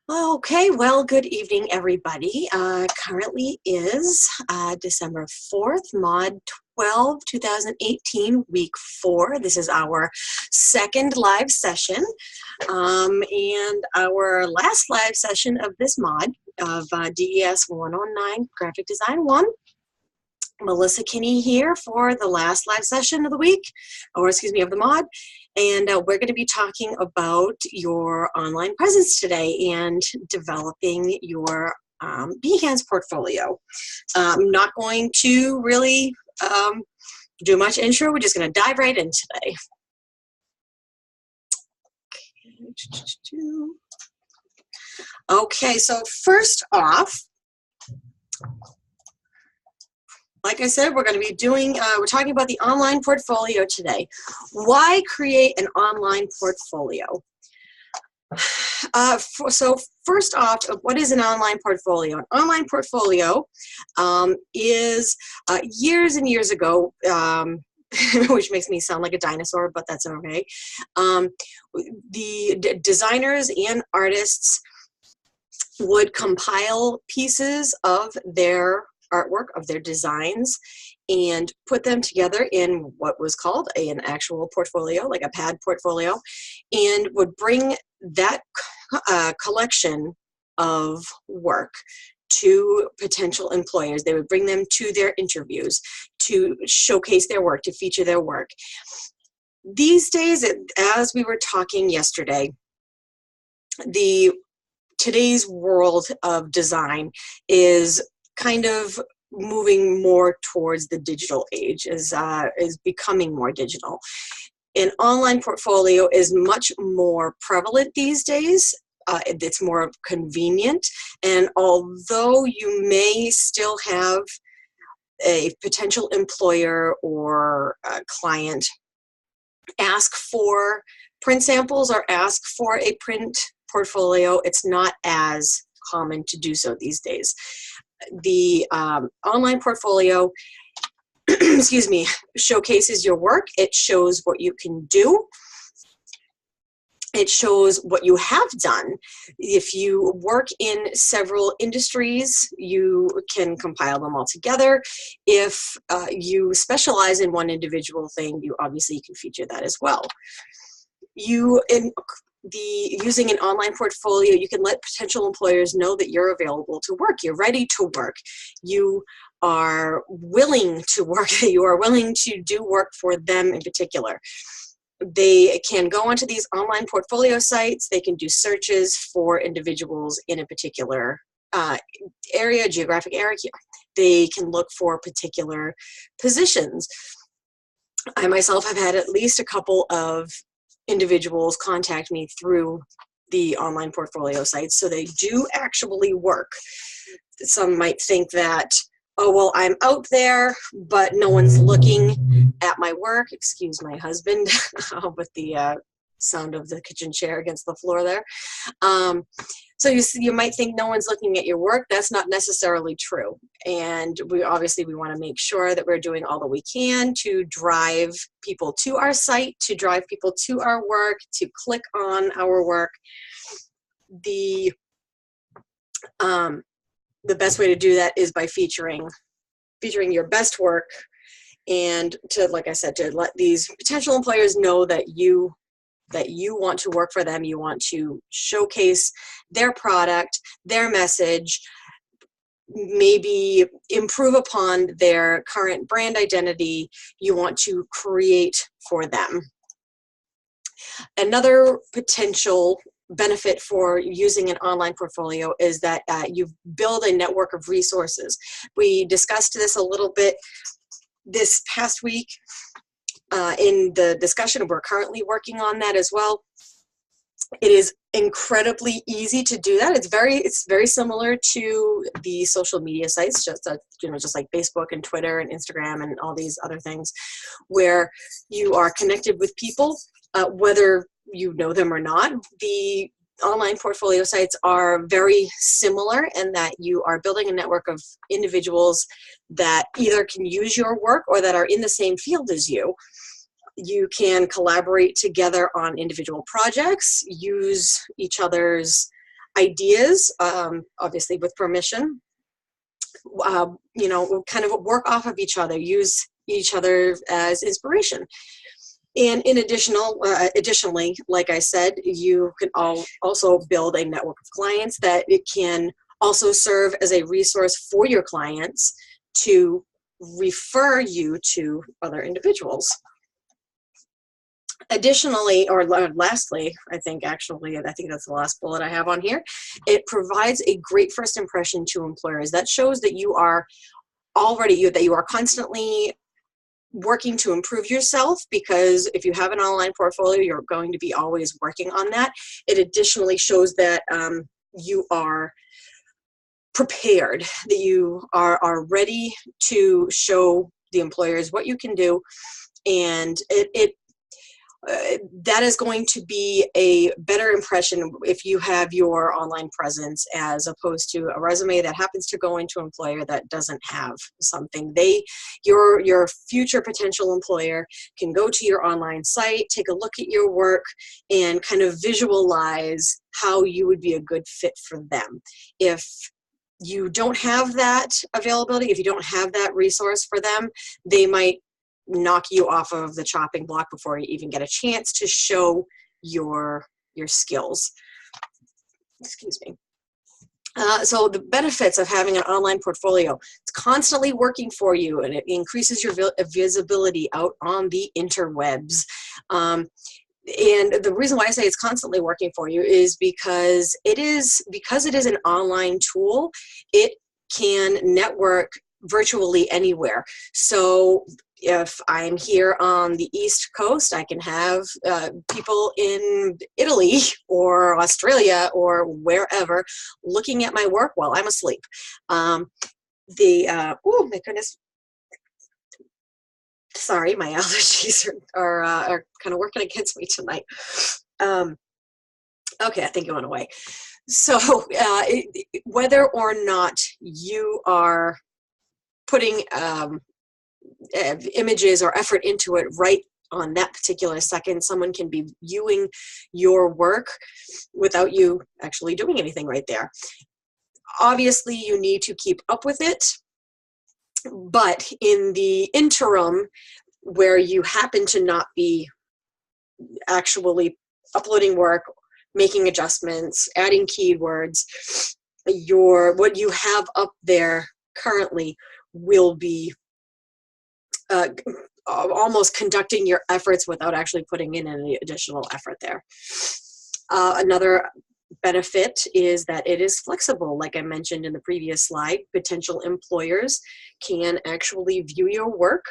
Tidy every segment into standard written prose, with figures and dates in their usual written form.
Okay, well, good evening, everybody. Currently is December 4th, Mod 12, 2018, week 4. This is our second live session and our last live session of this mod of DES109, Graphic Design 1. Melissa Kinney here for the last live session of the week, or excuse me, of the mod. And we're going to be talking about your online presence today and developing your Behance portfolio. I'm not going to really do much intro. We're just going to dive right in today. Okay, so first off, like I said, we're going to be doing, we're talking about the online portfolio today. Why create an online portfolio? So first off, what is an online portfolio? An online portfolio is years and years ago, which makes me sound like a dinosaur, but that's okay. The designers and artists would compile pieces of their artwork, of their designs, and put them together in what was called an actual portfolio, like a pad portfolio, and would bring that collection of work to potential employers. They would bring them to their interviews to showcase their work, to feature their work. These days, as we were talking yesterday, today's world of design is kind of moving more towards the digital age, is becoming more digital. An online portfolio is much more prevalent these days. It's more convenient, and although you may still have a potential employer or a client ask for print samples or ask for a print portfolio, it's not as common to do so these days. The online portfolio, excuse me, showcases your work. It shows what you can do. It shows what you have done. If you work in several industries, you can compile them all together. If you specialize in one individual thing, you obviously can feature that as well. Using an online portfolio, you can let potential employers know that you're available to work, you're ready to work, you are willing to work, you are willing to do work for them in particular. They can go onto these online portfolio sites, they can do searches for individuals in a particular area, geographic area. They can look for particular positions. I myself have had at least a couple of individuals contact me through the online portfolio sites, so they do actually work. Some might think that, oh, well, I'm out there, but no one's looking at my work. Excuse my husband with the sound of the kitchen chair against the floor there. So you might think no one's looking at your work. That's not necessarily true. And we want to make sure that we're doing all that we can to drive people to our site, to drive people to our work, to click on our work. The best way to do that is by featuring your best work, and to, like I said, to let these potential employers know that you want to work for them, you want to showcase their product, their message, maybe improve upon their current brand identity, you want to create for them. Another potential benefit for using an online portfolio is that you build a network of resources. We discussed this a little bit this past week in the discussion. We're currently working on that as well. It is incredibly easy to do that. It's very similar to the social media sites, just like Facebook and Twitter and Instagram and all these other things, where you are connected with people, whether you know them or not. The online portfolio sites are very similar in that you are building a network of individuals that either can use your work or that are in the same field as you. You can collaborate together on individual projects, use each other's ideas, obviously with permission. You know, kind of work off of each other, use each other as inspiration. And additionally, like I said, you can also build a network of clients that it can also serve as a resource for your clients to refer you to other individuals. Additionally, or lastly, I think that's the last bullet I have on here, it provides a great first impression to employers. That shows that you are constantly working to improve yourself, because if you have an online portfolio, you're going to be always working on that. It additionally shows that you are prepared, that you are ready to show the employers what you can do, and that is going to be a better impression if you have your online presence, as opposed to a resume that happens to go into an employer that doesn't have something. Your future potential employer can go to your online site, take a look at your work, and kind of visualize how you would be a good fit for them. If you don't have that availability, if you don't have that resource for them, they might knock you off of the chopping block before you even get a chance to show your skills. Excuse me. So the benefits of having an online portfolio: it's constantly working for you, and it increases your visibility out on the interwebs. And the reason why I say it's constantly working for you is because it is an online tool. It can network virtually anywhere. So if I'm here on the East Coast, I can have people in Italy or Australia or wherever looking at my work while I'm asleep. Oh my goodness. Sorry, my allergies are kind of working against me tonight. Okay, I think it went away. So whether or not you are putting images or effort into it right on that particular second, someone can be viewing your work without you actually doing anything right there. Obviously, you need to keep up with it, but in the interim, where you happen to not be actually uploading work, making adjustments, adding keywords, what you have up there currently will be almost conducting your efforts without actually putting in any additional effort there. Another benefit is that it is flexible. Like I mentioned in the previous slide, potential employers can actually view your work.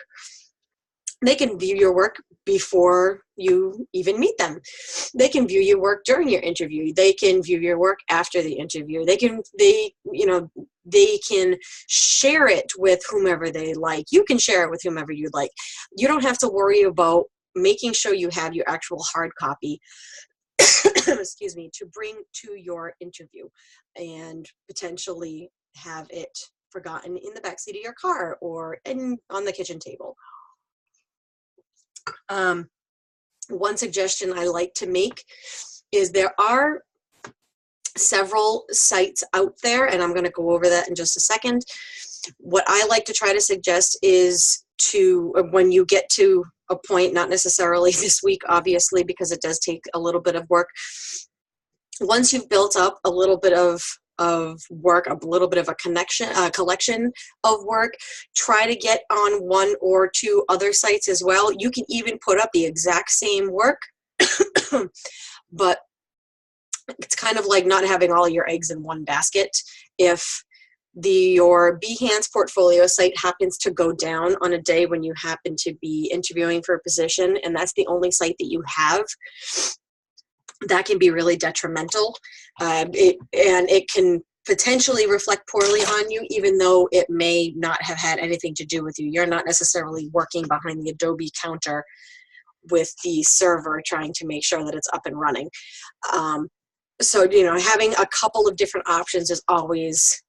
They can view your work before you even meet them. They can view your work during your interview. They can view your work after the interview. They can share it with whomever they like. You can share it with whomever you like. You don't have to worry about making sure you have your actual hard copy excuse me, to bring to your interview and potentially have it forgotten in the backseat of your car or on the kitchen table. One suggestion I like to make is there are several sites out there, and I'm going to go over that in just a second. What I like to try to suggest is when you get to a point, not necessarily this week, obviously, because it does take a little bit of work. Once you've built up a little bit of work, a little bit of a collection of work, try to get on one or two other sites as well. You can even put up the exact same work, but it's kind of like not having all your eggs in one basket. If your Behance portfolio site happens to go down on a day when you happen to be interviewing for a position, and that's the only site that you have, that can be really detrimental. It can potentially reflect poorly on you, even though it may not have had anything to do with you. You're not necessarily working behind the Adobe counter with the server trying to make sure that it's up and running. So, having a couple of different options is always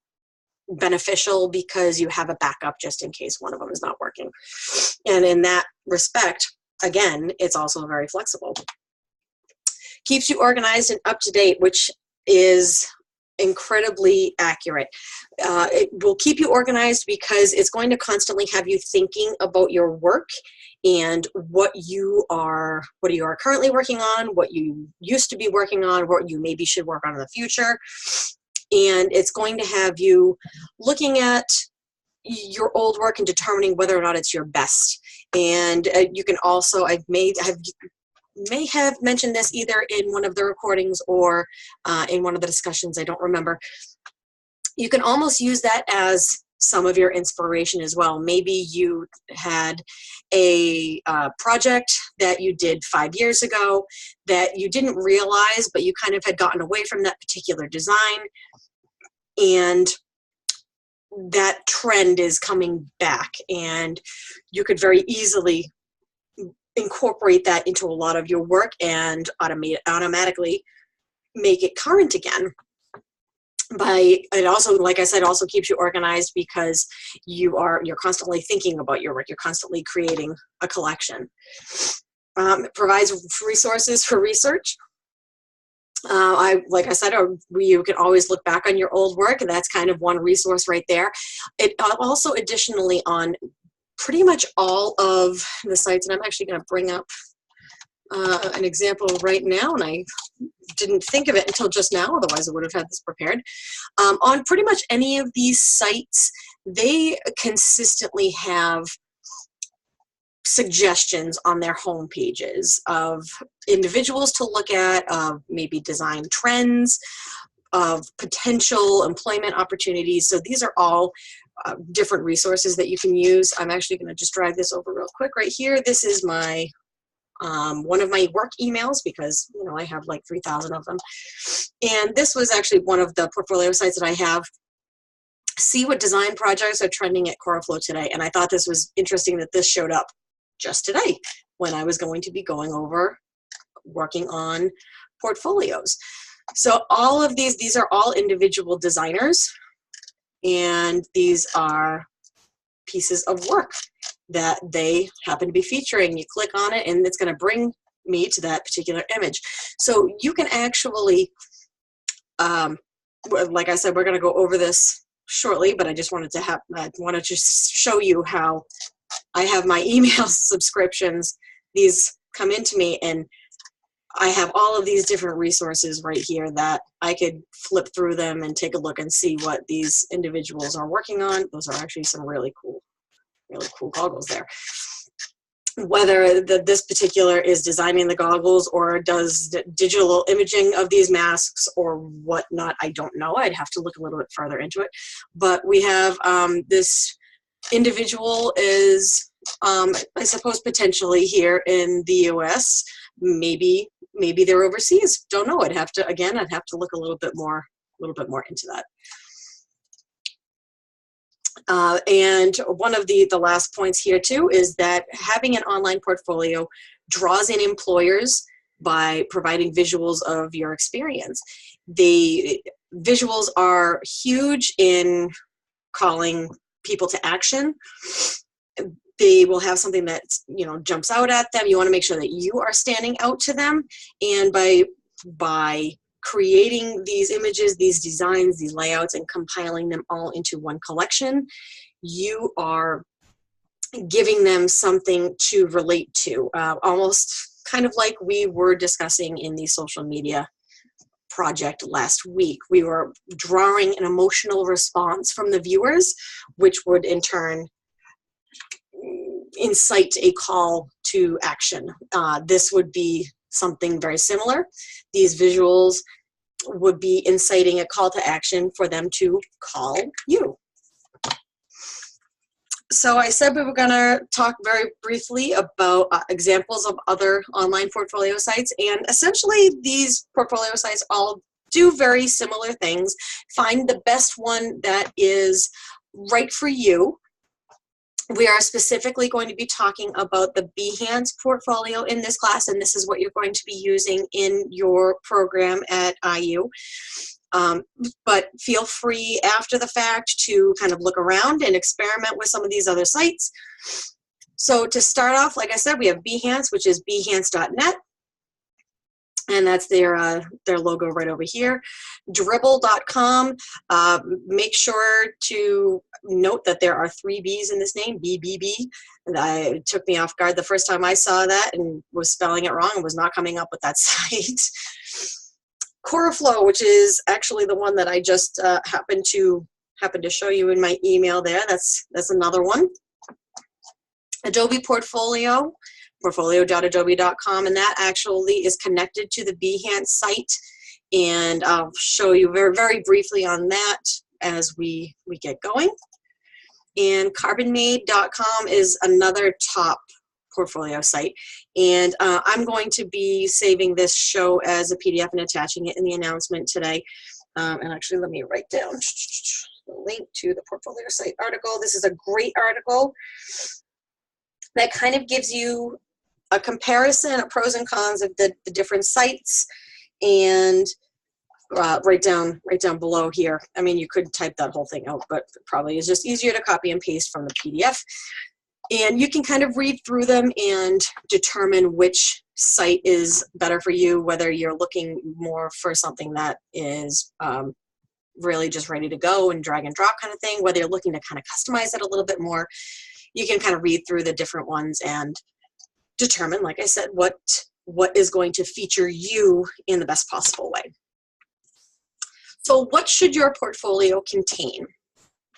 beneficial because you have a backup just in case one of them is not working. And in that respect, again, it's also very flexible. Keeps you organized and up to date, which is incredibly accurate. It will keep you organized because it's going to constantly have you thinking about your work and what you are currently working on, what you used to be working on, what you maybe should work on in the future. And it's going to have you looking at your old work and determining whether or not it's your best. And you can also, I may have mentioned this either in one of the recordings or in one of the discussions, I don't remember. You can almost use that as some of your inspiration as well. Maybe you had a project that you did 5 years ago that you didn't realize, but you kind of had gotten away from that particular design, and that trend is coming back, and you could very easily incorporate that into a lot of your work and automatically make it current again. It also, like I said, also keeps you organized because you're constantly thinking about your work. You're constantly creating a collection. It provides resources for research. Like I said, you can always look back on your old work, and that's kind of one resource right there. It also additionally on pretty much all of the sites, and I'm actually going to bring up an example right now, and I didn't think of it until just now, otherwise I would have had this prepared. On pretty much any of these sites, they consistently have suggestions on their home pages of individuals to look at, of maybe design trends, of potential employment opportunities. So these are all different resources that you can use. I'm actually going to just drag this over real quick right here. This is my one of my work emails because, you know, I have like 3,000 of them. And this was actually one of the portfolio sites that I have. See what design projects are trending at Coraflow today. And I thought this was interesting that this showed up just today when I was going to be going over working on portfolios. So all of these are all individual designers, and these are pieces of work that they happen to be featuring. You click on it and it's going to bring me to that particular image. So you can actually, like I said, we're going to go over this shortly, but I just wanted to show you how I have my email subscriptions. These come into me, and I have all of these different resources right here that I could flip through them and take a look and see what these individuals are working on. Those are actually some really cool goggles there. Whether this particular is designing the goggles or does digital imaging of these masks or whatnot, I don't know. I'd have to look a little bit further into it. But we have this individual is, I suppose, potentially here in the US. Maybe they're overseas. Don't know. I'd have to look a little bit more into that. And one of the last points here too is that having an online portfolio draws in employers by providing visuals of your experience. The visuals are huge in calling people to action. They will have something that, you know, jumps out at them. You want to make sure that you are standing out to them, and by creating these images, these designs, these layouts, and compiling them all into one collection, you are giving them something to relate to, almost kind of like we were discussing in the social media project last week. We were drawing an emotional response from the viewers, which would in turn incite a call to action. This would be something very similar. These visuals would be inciting a call to action for them to call you. So I said we were going to talk very briefly about examples of other online portfolio sites, and essentially these portfolio sites all do very similar things. Find the best one that is right for you. We are specifically going to be talking about the Behance portfolio in this class, and this is what you're going to be using in your program at IU. But feel free after the fact to kind of look around and experiment with some of these other sites. So to start off, like I said, we have Behance, which is behance.net. and that's their logo right over here. Dribble.com. Make sure to note that there are 3 B's in this name, BBB. It took me off guard the first time I saw that and was spelling it wrong and was not coming up with that site. Coraflow, which is actually the one that I just happened to show you in my email there. That's another one. Adobe Portfolio, portfolio.adobe.com, and that actually is connected to the Behance site, and I'll show you very, very briefly on that as we get going. And carbonmade.com is another top portfolio site, and I'm going to be saving this show as a PDF and attaching it in the announcement today. And actually, let me write down the link to the portfolio site article. This is a great article that kind of gives you a comparison, a pros and cons of the different sites, and right down below here. I mean, you could type that whole thing out, but it probably is just easier to copy and paste from the PDF. And you can kind of read through them and determine which site is better for you, whether you're looking more for something that is really just ready to go and drag and drop kind of thing, whether you're looking to kind of customize it a little bit more. You can kind of read through the different ones and determine, like I said, what is going to feature you in the best possible way. So what should your portfolio contain?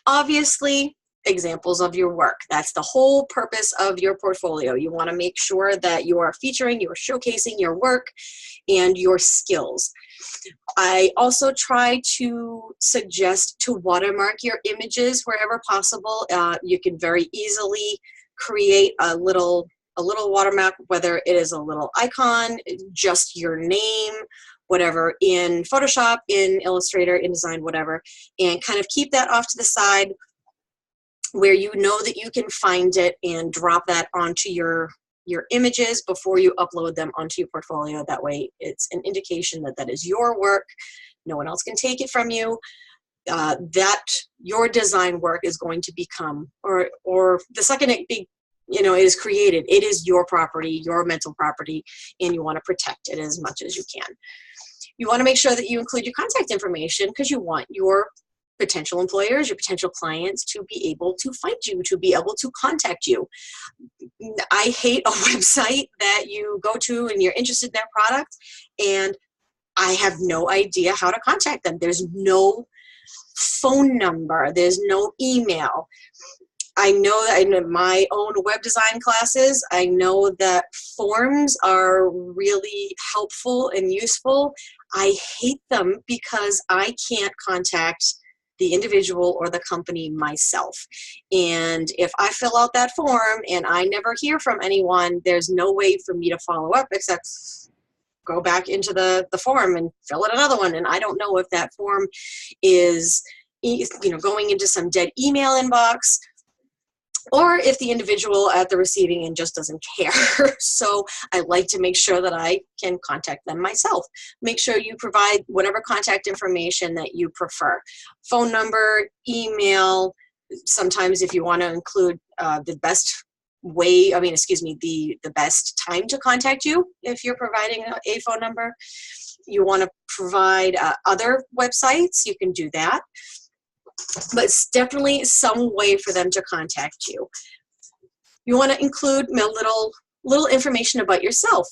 Obviously, examples of your work. That's the whole purpose of your portfolio. You want to make sure that you are featuring, you are showcasing your work and your skills. I also try to suggest to watermark your images wherever possible. You can very easily create a little watermark, whether it is a little icon, just your name, whatever, in Photoshop, in Illustrator, InDesign, whatever, and kind of keep that off to the side where you know that you can find it and drop that onto your images before you upload them onto your portfolio. That way it's an indication that that is your work. No one else can take it from you. That your design work is going to become, or the second it is created, it is your property, your mental property, and you want to protect it as much as you can. You want to make sure that you include your contact information because you want your potential employers, your potential clients to be able to find you, to be able to contact you. I hate a website that you go to and you're interested in their product and I have no idea how to contact them. There's no phone number, there's no email. I know that in my own web design classes, I know that forms are really helpful and useful. I hate them because I can't contact the individual or the company myself. And if I fill out that form and I never hear from anyone, there's no way for me to follow up except go back into the form and fill out another one. And I don't know if that form is going into some dead email inbox, or if the individual at the receiving end just doesn't care. So I like to make sure that I can contact them myself. Make sure you provide whatever contact information that you prefer. Phone number, email, sometimes if you want to include the best time to contact you if you're providing a phone number. You want to provide other websites, you can do that. But it's definitely some way for them to contact you. You want to include little information about yourself.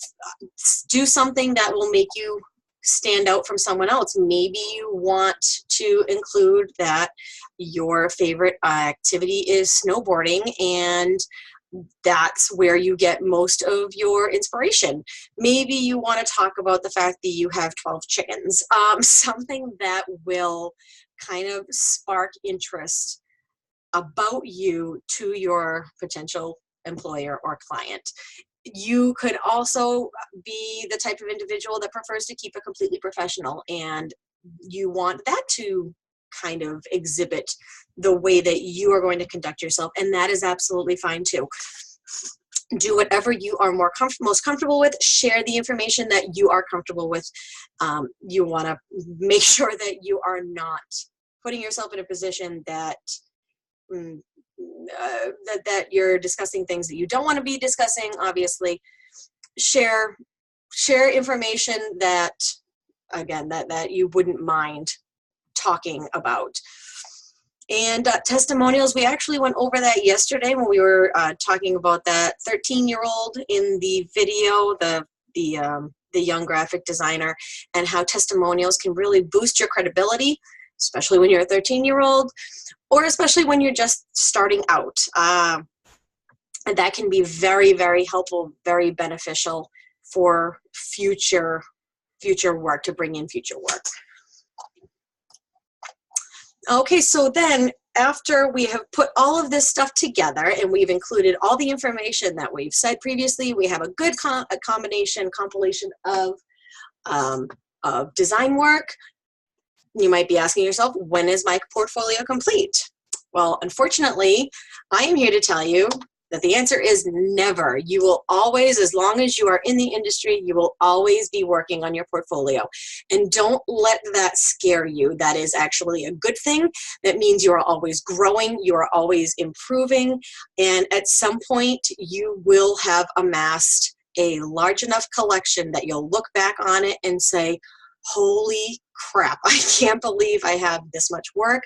Do something that will make you stand out from someone else. Maybe you want to include that your favorite activity is snowboarding and that's where you get most of your inspiration. Maybe you want to talk about the fact that you have 12 chickens. Something that will kind of spark interest about you to your potential employer or client. You could also be the type of individual that prefers to keep it completely professional, and you want that to kind of exhibit the way that you are going to conduct yourself, and that is absolutely fine too. Do whatever you are most comfortable with. Share the information that you are comfortable with. You want to make sure that you are not putting yourself in a position that that you're discussing things that you don't want to be discussing. Obviously, share share information that, again, that you wouldn't mind talking about. And testimonials, we actually went over that yesterday when we were talking about that 13-year-old in the video, the young graphic designer, and how testimonials can really boost your credibility, especially when you're a 13-year-old, or especially when you're just starting out. And that can be very, very helpful, very beneficial for future work, to bring in future work. Okay, so then after we have put all of this stuff together and we've included all the information that we've said previously, we have a good compilation of design work. You might be asking yourself, when is my portfolio complete? Well, unfortunately, I am here to tell you that the answer is never. You will always, as long as you are in the industry, you will always be working on your portfolio. And don't let that scare you. That is actually a good thing. That means you are always growing, you are always improving, and at some point you will have amassed a large enough collection that you'll look back on it and say, holy crap, I can't believe I have this much work.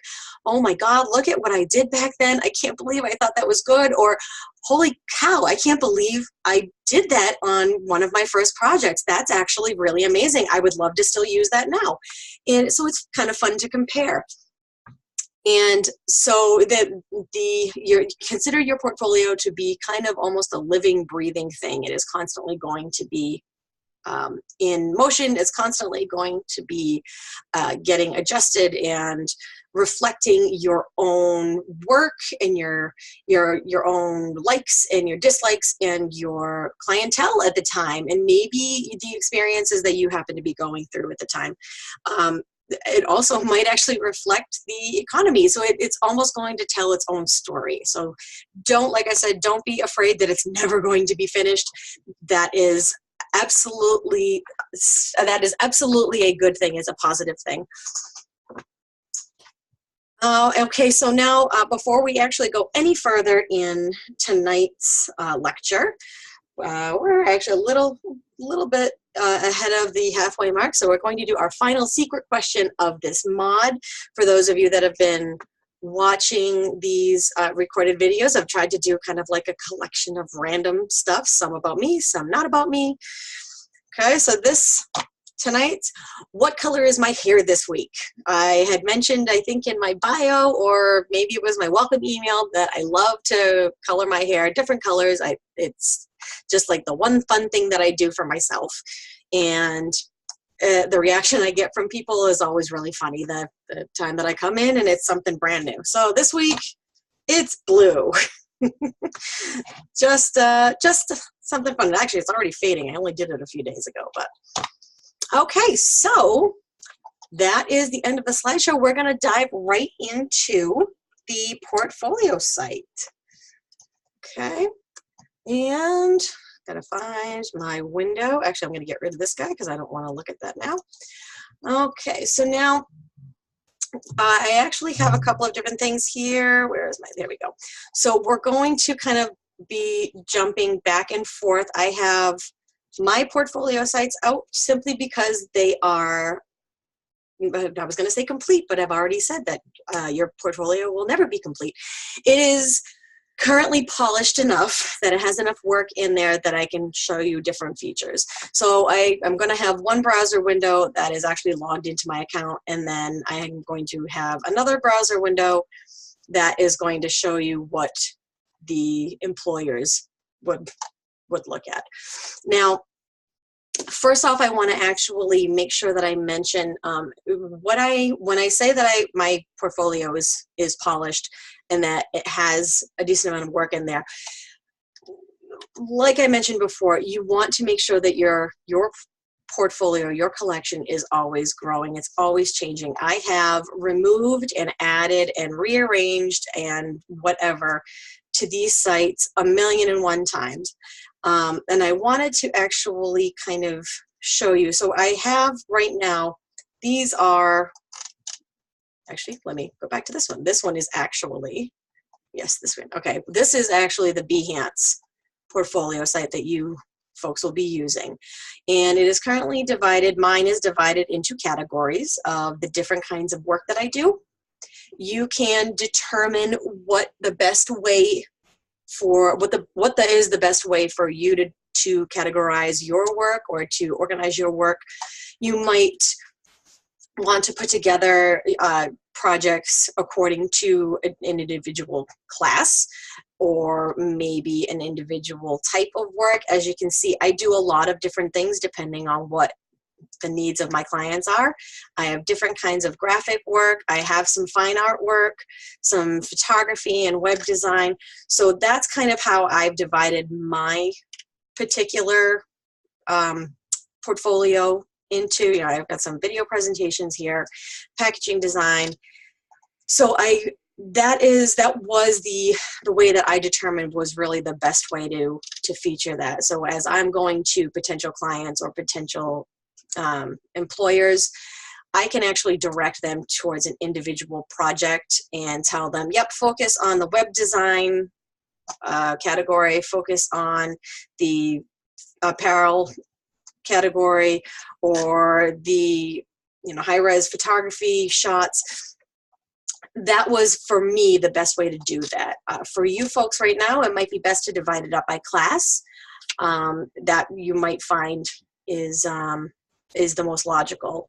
Oh my God, look at what I did back then. I can't believe I thought that was good. Or holy cow, I can't believe I did that on one of my first projects. That's actually really amazing. I would love to still use that now. And so it's kind of fun to compare. And so consider your portfolio to be kind of almost a living, breathing thing. It is constantly going to be in motion. Is constantly going to be getting adjusted and reflecting your own work and your own likes and your dislikes and your clientele at the time, and maybe the experiences that you happen to be going through at the time. It also might actually reflect the economy. So it's almost going to tell its own story. So like I said, don't be afraid that it's never going to be finished. That is absolutely a good thing, is a positive thing. Okay, so now before we actually go any further in tonight's lecture, we're actually a little bit ahead of the halfway mark, so we're going to do our final secret question of this mod. For those of you that have been watching these recorded videos, I've tried to do kind of like a collection of random stuff, some about me, some not about me. Okay, so tonight, what color is my hair this week? I had mentioned, I think in my bio, or maybe it was my welcome email, that I love to color my hair different colors. It's just like the one fun thing that I do for myself. And the reaction I get from people is always really funny. The time that I come in and it's something brand new. So this week, it's blue. just something fun. Actually, it's already fading. I only did it a few days ago, but okay, so that is the end of the slideshow. We're going to dive right into the portfolio site. Okay, and got to find my window. Actually, I'm going to get rid of this guy because I don't want to look at that now. Okay, so now I actually have a couple of different things here. There we go. So we're going to kind of be jumping back and forth. I have my portfolio sites out simply because they are, I was going to say complete, but I've already said that your portfolio will never be complete. It is currently polished enough that it has enough work in there that I can show you different features. So I'm going to have one browser window that is actually logged into my account, and then I'm going to have another browser window that is going to show you what the employers would look at. Now, first off, I want to actually make sure that I mention when I say that my portfolio is polished and that it has a decent amount of work in there. Like I mentioned before, you want to make sure that your portfolio, your collection is always growing. It's always changing. I have removed and added and rearranged and whatever to these sites 1,000,001 times. And I wanted to actually kind of show you. So I have right now, these are, actually, let me go back to this one. This one is actually, yes, this one. Okay, this is actually the Behance portfolio site that you folks will be using. And it is currently divided, mine is divided into categories of the different kinds of work that I do. You can determine what the best way for, what is the best way for you to categorize your work or to organize your work. You might want to put together projects according to an individual class or maybe an individual type of work. As you can see, I do a lot of different things depending on what the needs of my clients are. I have different kinds of graphic work. I have some fine art work, some photography and web design. So that's kind of how I've divided my particular portfolio into, I've got some video presentations here, packaging design. So that was the way that I determined was really the best way to feature that. So as I'm going to potential clients or potential employers, I can actually direct them towards an individual project and tell them, yep, focus on the web design category, focus on the apparel category, or the high-res photography shots. That was, for me, the best way to do that. For you folks right now, it might be best to divide it up by class. That you might find is the most logical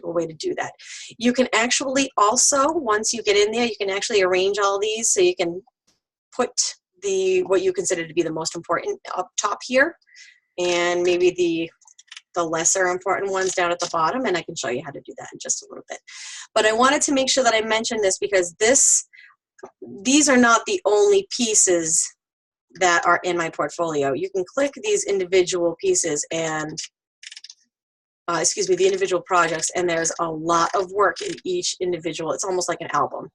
way to do that. You can actually also, once you get in there, you can actually arrange all these so you can put what you consider to be the most important up top here, and maybe the lesser important ones down at the bottom, and I can show you how to do that in just a little bit. But I wanted to make sure that I mentioned this because these are not the only pieces that are in my portfolio. You can click these individual pieces and the individual projects, and there's a lot of work in each individual. It's almost like an album.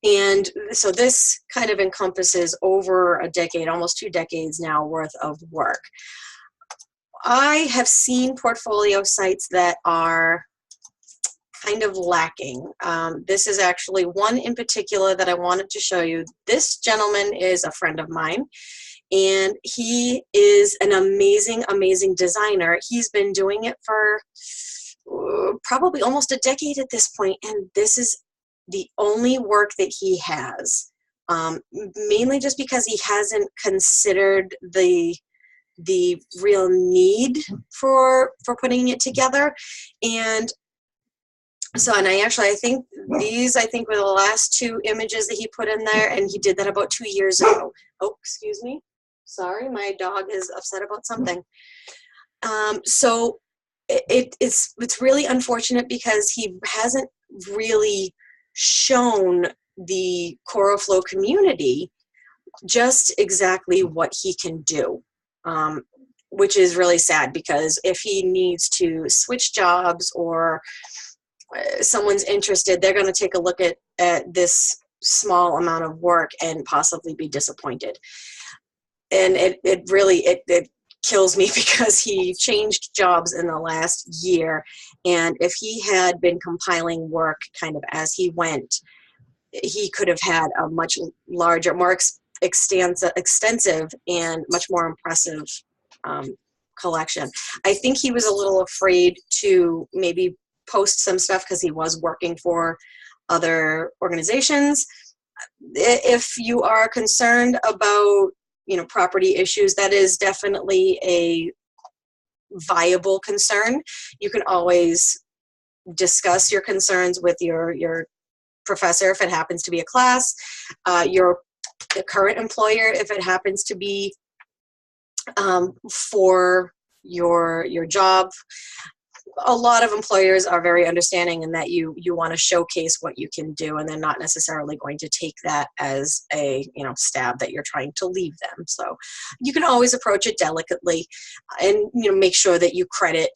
And so this kind of encompasses over a decade, almost 2 decades now worth of work. I have seen portfolio sites that are kind of lacking. This is actually one in particular that I wanted to show you. This gentleman is a friend of mine, and he is an amazing, amazing designer. He's been doing it for probably almost a decade at this point, and this is the only work that he has, mainly just because he hasn't considered the real need for putting it together. And so, and I think these were the last 2 images that he put in there, and he did that about 2 years ago. Oh, excuse me. Sorry, my dog is upset about something. So it's really unfortunate because he hasn't really shown the CoralFlow community just exactly what he can do. Which is really sad, because if he needs to switch jobs or someone's interested, they're going to take a look at this small amount of work and possibly be disappointed. And it really kills me because he changed jobs in the last year, and if he had been compiling work kind of as he went, he could have had a much larger, more extensive and much more impressive collection. I think he was a little afraid to maybe post some stuff because he was working for other organizations. If you are concerned about property issues, that is definitely a viable concern. You can always discuss your concerns with your professor if it happens to be a class, your current employer if it happens to be for your job. A lot of employers are very understanding in that you want to showcase what you can do, and they're not necessarily going to take that as a stab that you're trying to leave them. So you can always approach it delicately, and make sure that you credit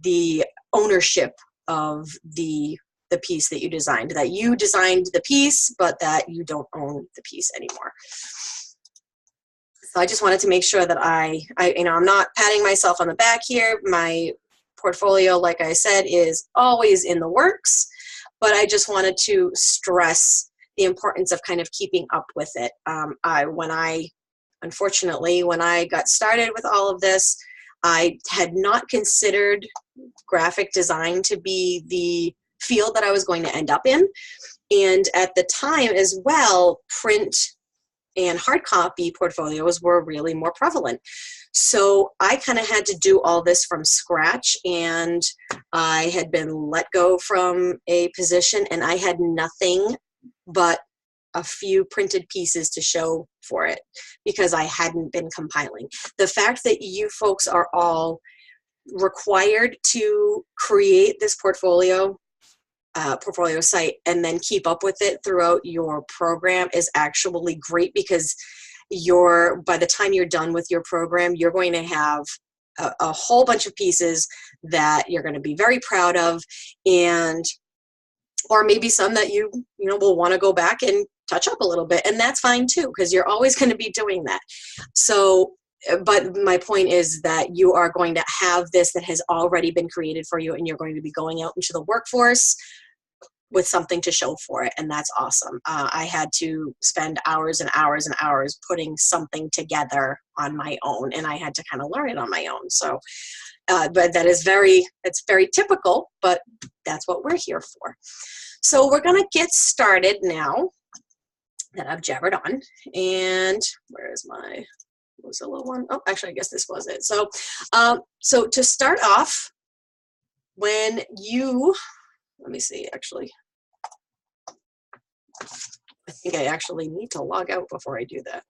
the ownership of the piece that you designed, that you designed the piece, but that you don't own the piece anymore. So I just wanted to make sure that I'm not patting myself on the back here. My portfolio, like I said, is always in the works, but I just wanted to stress the importance of kind of keeping up with it. When I Unfortunately, when I got started with all of this, I had not considered graphic design to be the field that I was going to end up in. And at the time as well, print and hard copy portfolios were really more prevalent. So I kind of had to do all this from scratch, and I had been let go from a position, and I had nothing but a few printed pieces to show for it because I hadn't been compiling. The fact that you folks are all required to create this portfolio site and then keep up with it throughout your program is actually great, because by the time you're done with your program, you're going to have a whole bunch of pieces that you're going to be very proud of, and or maybe some that you will want to go back and touch up a little bit, and that's fine too, because you're always going to be doing that. So, but my point is that you are going to have this that has already been created for you, and you're going to be going out into the workforce with something to show for it, and that's awesome. I had to spend hours and hours and hours putting something together on my own, and I had to kind of learn it on my own. So, but it's very typical, but that's what we're here for. So we're going to get started now that I've jabbered on. And where is my Mozilla one? Oh, actually, I guess this was it. So, so to start off, when you, let me see, actually, I think I actually need to log out before I do that.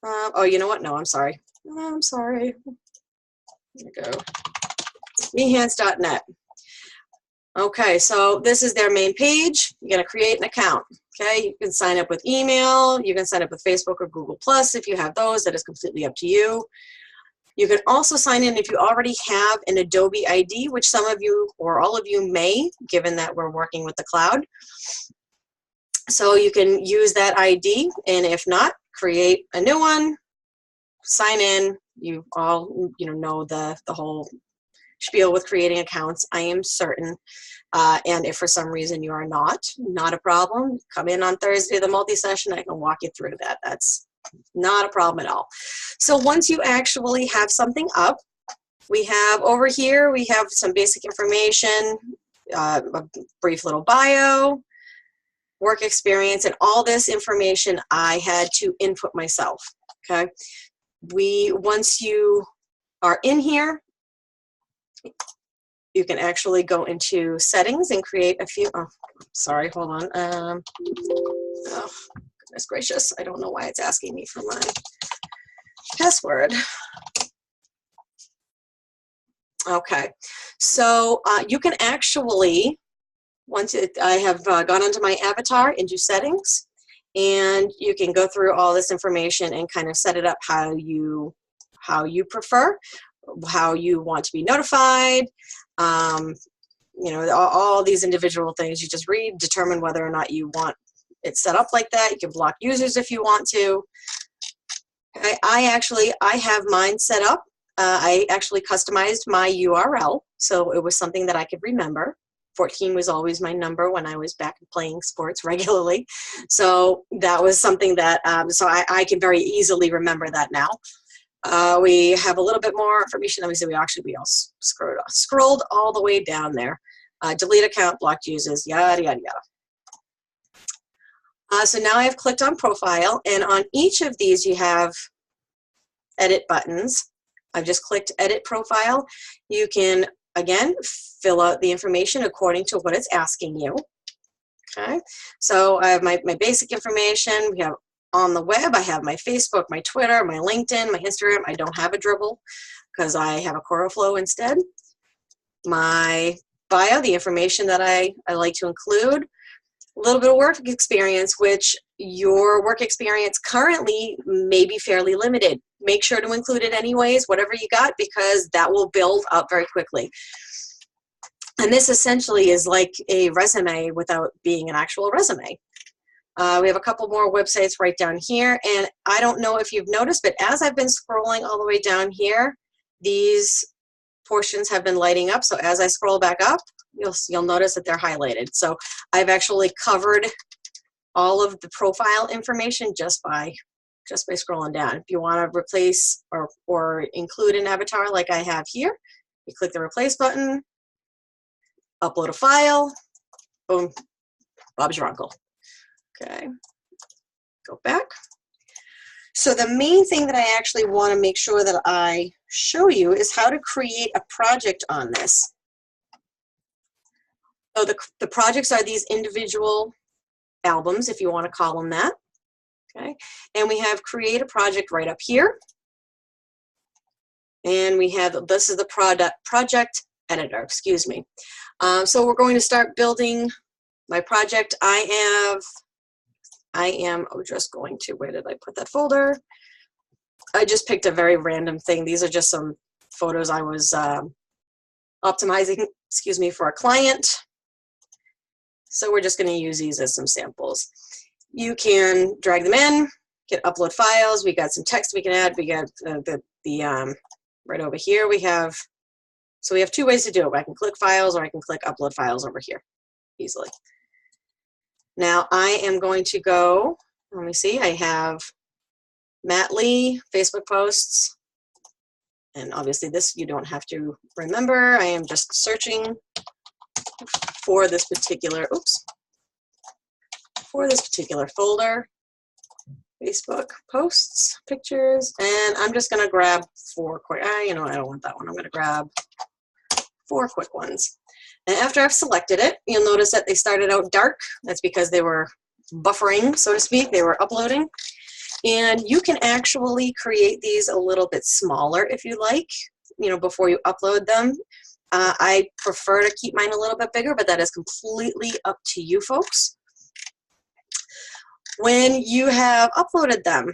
Oh, you know what? No, I'm sorry. I'm sorry. There we go. Behance.net. Okay, so this is their main page. You're going to create an account. Okay, you can sign up with email. You can sign up with Facebook or Google Plus if you have those. That is completely up to you. You can also sign in if you already have an Adobe ID, which some of you or all of you may, given that we're working with the cloud. So you can use that ID, and if not, create a new one, sign in. You all know the whole spiel with creating accounts, I am certain. And if for some reason you are not a problem. Come in on Thursday, the multi-session, I can walk you through that. That's not a problem at all. So once you actually have something up, we have over here, we have some basic information, a brief little bio, work experience, and all this information I had to input myself, okay? Once you are in here, you can actually go into settings and create a few, oh, sorry, hold on. Oh, goodness gracious, I don't know why it's asking me for my password. Okay, so you can actually, I have gone into my avatar, into settings, and you can go through all this information and kind of set it up how you prefer, how you want to be notified, all these individual things. You just read, determine whether or not you want it set up like that. You can block users if you want to. I have mine set up. I actually customized my URL, so it was something that I could remember. 14 was always my number when I was back playing sports regularly. So that was something that, so I can very easily remember that now. We have a little bit more information. Let me see, we all scrolled all the way down there. Delete account, blocked users, yada, yada, yada. So now I've clicked on profile, and on each of these you have edit buttons. I've just clicked edit profile. You can, again, fill out the information according to what it's asking you. Okay, so I have my basic information. We have on the web, I have my Facebook, my Twitter, my LinkedIn, my Instagram. I don't have a Dribble because I have a CoralFlow instead. My bio, the information that I like to include. A little bit of work experience, which your work experience currently may be fairly limited. Make sure to include it anyways, whatever you got, because that will build up very quickly. And this essentially is like a resume without being an actual resume. We have a couple more websites right down here, and I don't know if you've noticed, but as I've been scrolling all the way down here, these portions have been lighting up. So as I scroll back up, you'll notice that they're highlighted. So I've actually covered all of the profile information just by just by scrolling down. If you want to replace or include an avatar like I have here, you click the replace button, upload a file, boom, Bob's your uncle. Okay, go back. So the main thing that I actually want to make sure that I show you is how to create a project on this. So the projects are these individual albums, if you want to call them that. Okay, and we have create a project right up here. And we have, this is the project editor, excuse me. So we're going to start building my project. I am just going to, where did I put that folder? I just picked a very random thing. These are just some photos I was optimizing, excuse me, for a client. So we're just going to use these as some samples. You can drag them in, get upload files. We got some text we can add. We got right over here. We have 2 ways to do it. I can click files or I can click upload files over here easily. Now I am going to go, let me see, I have Matt Lee, Facebook posts, and obviously this you don't have to remember. I am just searching for this particular, for this particular folder, Facebook posts, pictures, and I'm just gonna grab 4 quick, I don't want that one. I'm gonna grab 4 quick ones. And after I've selected it, you'll notice that they started out dark. That's because they were buffering, so to speak. They were uploading. And you can actually create these a little bit smaller if you like, before you upload them. I prefer to keep mine a little bit bigger, but that is completely up to you folks. When you have uploaded them,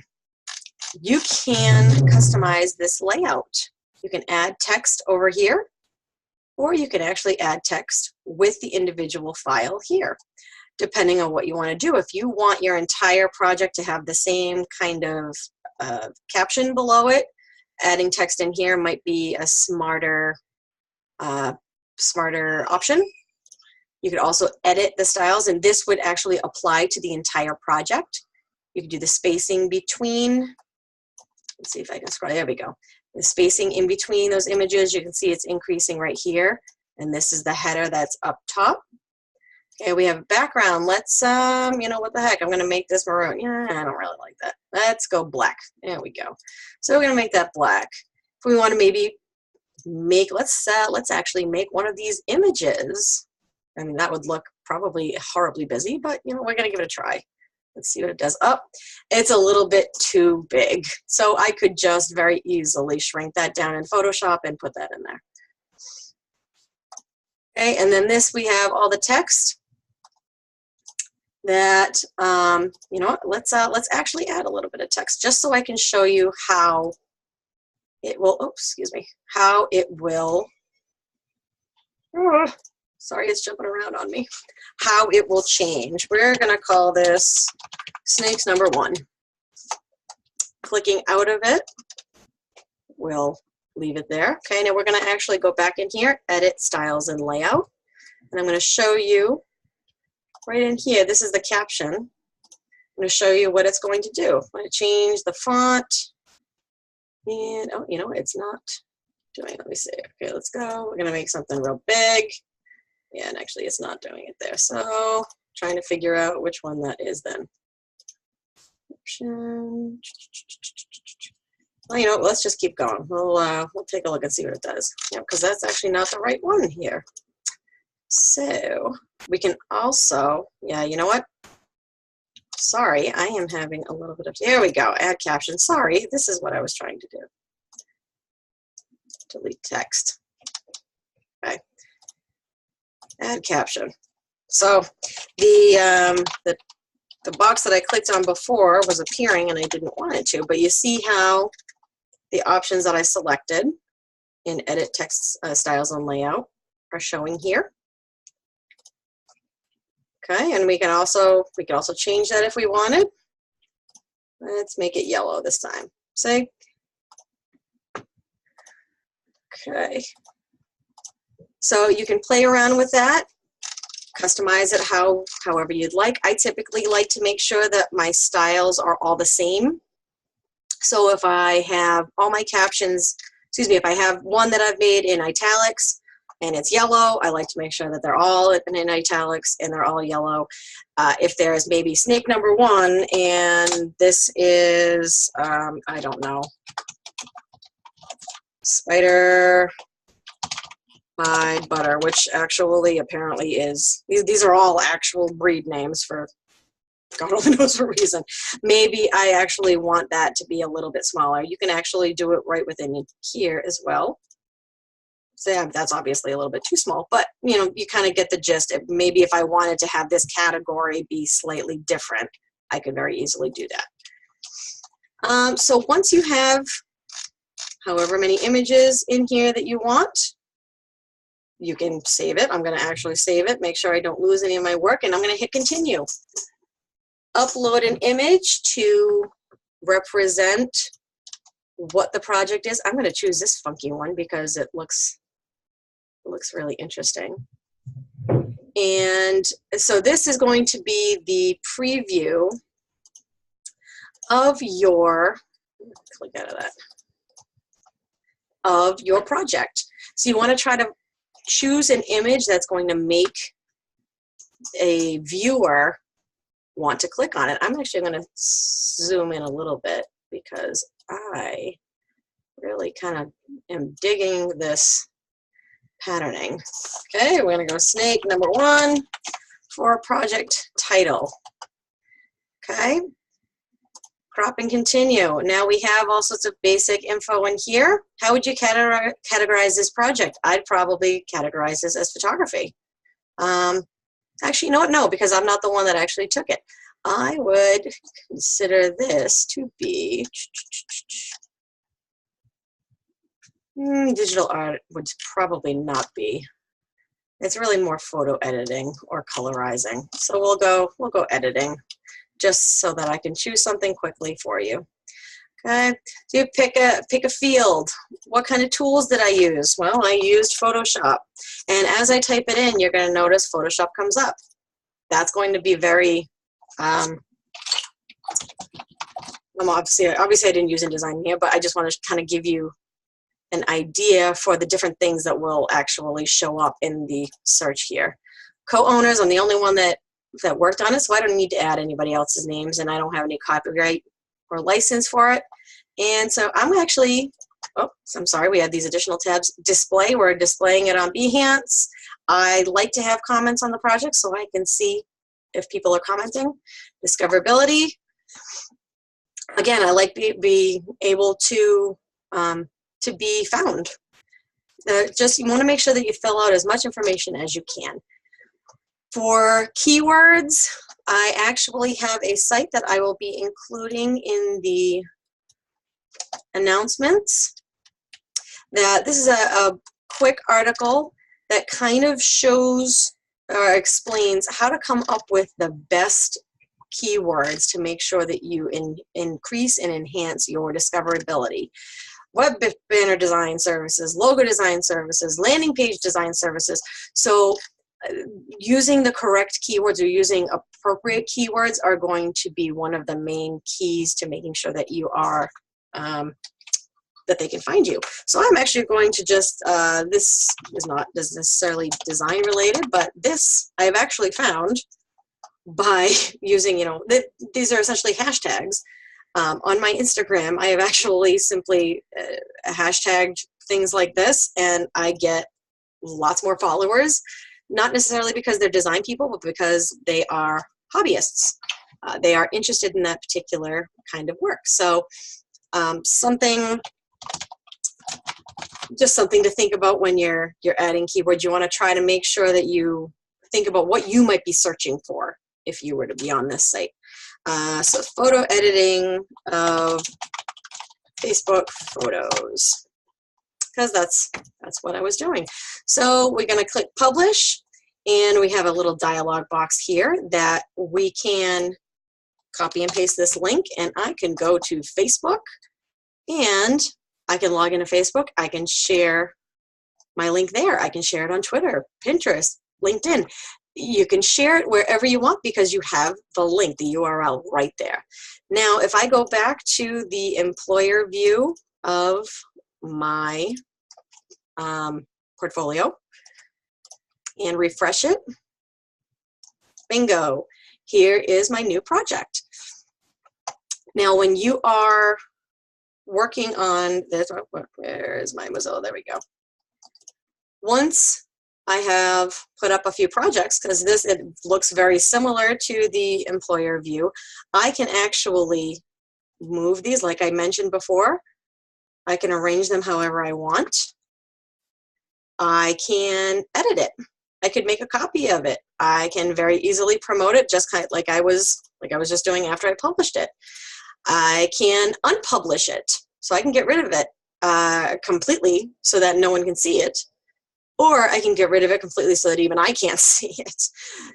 you can customize this layout. You can add text over here, or you can actually add text with the individual file here, depending on what you want to do. If you want your entire project to have the same kind of caption below it, adding text in here might be a smarter option. You could also edit the styles, and this would actually apply to the entire project. You could do the spacing between, let's see if I can scroll, there we go. The spacing in between those images, you can see it's increasing right here, and this is the header that's up top. Okay, we have a background. Let's, what the heck, I'm gonna make this maroon. Yeah, I don't really like that. Let's go black. There we go. So we're gonna make that black. If we wanna maybe make, let's actually make one of these images. I mean, that would look probably horribly busy, but we're gonna give it a try. Let's see what it does. Oh, it's a little bit too big. So I could just very easily shrink that down in Photoshop and put that in there. Okay, and then this, we have all the text that, let's actually add a little bit of text just so I can show you how it will, how it will, sorry, it's jumping around on me, how it will change. We're gonna call this snakes number 1. Clicking out of it, we'll leave it there. Okay, now we're gonna actually go back in here, edit styles and layout. And I'm gonna show you right in here, this is the caption. I'm gonna show you what it's going to do. I'm gonna change the font. And, it's not doing, let me see. Okay, let's go. We're gonna make something real big. Yeah, and actually it's not doing it there. So trying to figure out which one that is then. Option. Well, let's just keep going. We'll take a look and see what it does. Yeah, because that's actually not the right one here. So we can also, yeah, you know what? Sorry, I am having a little bit of, there we go, add caption. Sorry, this is what I was trying to do. Delete text. Okay. Add caption. So the box that I clicked on before was appearing and I didn't want it to, but you see how the options that I selected in edit text styles and layout are showing here. Okay, and we can also change that if we wanted. Let's make it yellow this time. See? Okay. So you can play around with that, customize it however you'd like. I typically like to make sure that my styles are all the same So if I have all my captions, excuse me, if I have one that I've made in italics and it's yellow, I like to make sure that they're all in italics and they're all yellow. If there's maybe snake number 1 and this is, I don't know, spider by butter, which actually apparently is, these are all actual breed names for God only knows for a reason. Maybe I actually want that to be a little bit smaller. You can actually do it right within here as well. So yeah, that's obviously a little bit too small, but you know, you kind of get the gist. Maybe if I wanted to have this category be slightly different, I could very easily do that. So once you have however many images in here that you want, you can save it. I'm going to actually save it, make sure I don't lose any of my work, and I'm going to hit continue. Upload an image to represent what the project is. I'm going to choose this funky one because it looks really interesting. And so this is going to be the preview of your, click out of that, of your project. So you want to try to choose an image that's going to make a viewer want to click on it. I'm actually going to zoom in a little bit because I really kind of am digging this patterning. Okay, we're going to go snake number 1 for project title. Okay, crop and continue. Now we have all sorts of basic info in here. How would you categorize this project? I'd probably categorize this as photography. Actually, you know what? No, because I'm not the one that actually took it. I would consider this to be digital art. Would probably not be. It's really more photo editing or colorizing. So we'll go editing, just so that I can choose something quickly for you. Okay, so you pick a field. What kind of tools did I use? Well, I used Photoshop. And as I type it in, you're going to notice Photoshop comes up. That's going to be very, obviously I didn't use InDesign here, but I just want to kind of give you an idea for the different things that will actually show up in the search here. Co-owners, I'm the only one that worked on it, so I don't need to add anybody else's names, and I don't have any copyright or license for it. And so I'm actually, I'm sorry, we have these additional tabs. Display, we're displaying it on Behance. I like to have comments on the project so I can see if people are commenting. Discoverability. Again, I like be able to be found. Just you want to make sure that you fill out as much information as you can. For keywords, I actually have a site that I will be including in the announcements. This is a quick article that kind of shows or explains how to come up with the best keywords to make sure that you increase and enhance your discoverability. Web banner design services, logo design services, landing page design services. So using the correct keywords or using appropriate keywords are going to be one of the main keys to making sure that you are, that they can find you. So I'm actually going to just, this is not necessarily design related, but this I've actually found by using, these are essentially hashtags. On my Instagram, I have actually simply hashtagged things like this, and I get lots more followers, not necessarily because they're design people, but because they are hobbyists. They are interested in that particular kind of work. So just something to think about when you're adding keywords. You want to try to make sure that you think about what you might be searching for if you were to be on this site. So photo editing of Facebook photos, because that's what I was doing. So we're going to click publish, and we have a little dialog box here that we can copy and paste this link, and I can go to Facebook, and I can log into Facebook. I can share my link there. I can share it on Twitter, Pinterest, LinkedIn. You can share it wherever you want because you have the link, the URL right there. Now, if I go back to the employer view of my portfolio and refresh it, bingo, here is my new project. Now, when you are working on this, where is my Mozilla? There we go. Once I have put up a few projects, because it looks very similar to the employer view, I can actually move these like I mentioned before. I can arrange them however I want. I can edit it. I could make a copy of it. I can very easily promote it, just kind of like I was just doing after I published it. I can unpublish it, so I can get rid of it completely so that no one can see it, or I can get rid of it completely so that even I can't see it.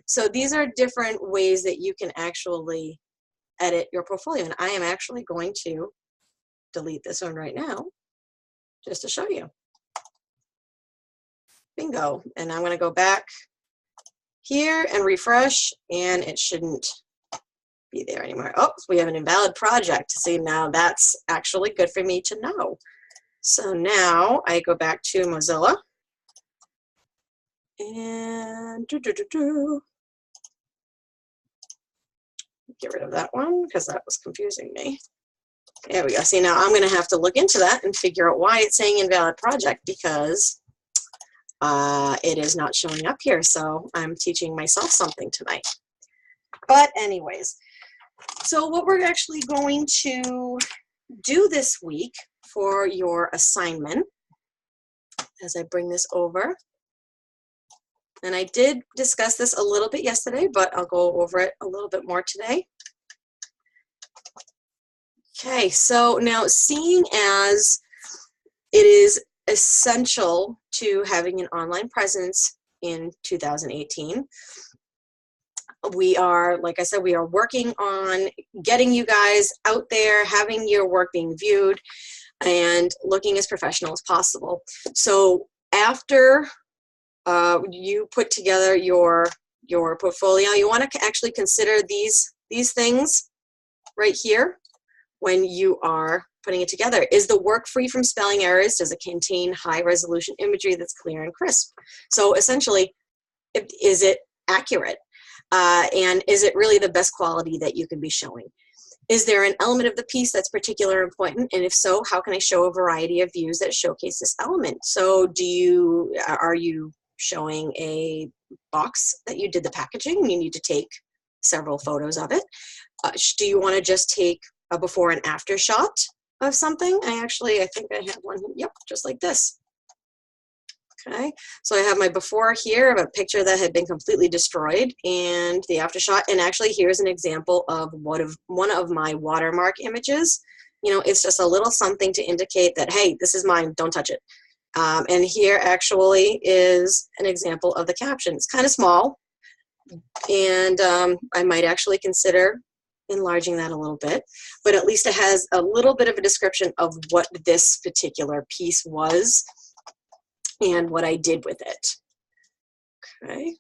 So these are different ways that you can actually edit your portfolio, and I am actually going to delete this one right now just to show you. Bingo. And I'm going to go back here and refresh, and it shouldn't be there anymore. Oh, we have an invalid project. See, now that's actually good for me to know. So now I go back to Mozilla and get rid of that one because that was confusing me. There we go. See, now I'm going to have to look into that and figure out why it's saying invalid project, because it is not showing up here. So I'm teaching myself something tonight. But anyways, so what we're actually going to do this week for your assignment, as I bring this over, and I did discuss this a little bit yesterday, but I'll go over it a little bit more today. Okay, so now, seeing as it is essential to having an online presence in 2018, we are, like I said, we are working on getting you guys out there, having your work being viewed, and looking as professional as possible. So after you put together your portfolio, you want to actually consider these things right here when you are putting it together. Is the work free from spelling errors? Does it contain high resolution imagery that's clear and crisp? So essentially, is it accurate? And is it really the best quality that you can be showing? Is there an element of the piece that's particularly important? And if so, how can I show a variety of views that showcase this element? So are you showing a box that you did the packaging and you need to take several photos of it? Do you want to just take a before and after shot of something? I think I have one, yep, just like this. Okay, so I have my before here of a picture that had been completely destroyed, and the after shot. And actually, here's an example of one of my watermark images. You know, it's just a little something to indicate that, hey, this is mine, don't touch it. And here actually is an example of the caption. It's kind of small, and I might actually consider enlarging that a little bit, but at least it has a little bit of a description of what this particular piece was and what I did with it. Okay,